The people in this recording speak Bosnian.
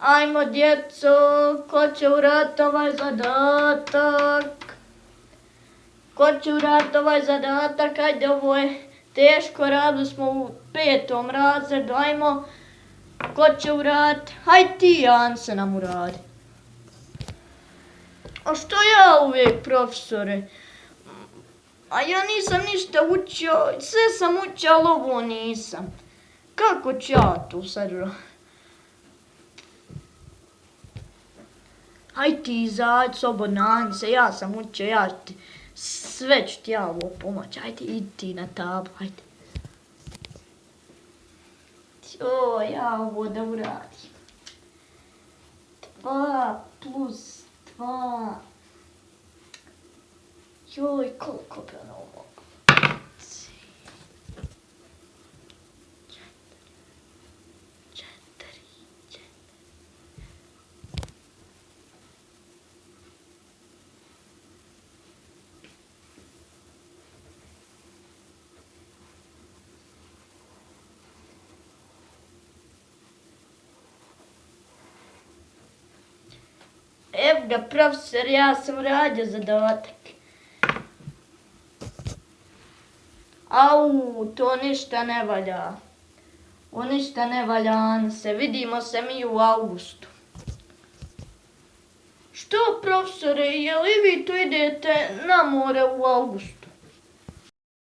Ajmo djeco, ko će uraditi ovaj zadatak? Ko će uraditi ovaj zadatak? Ajde, ovo je teško, radili smo u 5. razredu, ajmo. Ko će uraditi? Hajde ti, Anse, nam uradi. A što ja uvijek, profesore? A ja nisam ništa učio, sve sam učio, ali ovo nisam. Kako ću ja tu sad raditi? Hajde ti izađi, slobodno, Anse, ja sam učio, sve ću ti ja ovo pomoći. Hajde, idi ti na tablu, hajde. Ja ovo da uradim. 2 plus 2. Joj, koliko bi ono mogu? 4. Evo ga, profesor, ja sam uradio zadatak. Au, to ništa ne valja. O ništa ne valja, Anse. Vidimo se mi u augustu. Što, profesore, je li vi tu idete na more u augustu?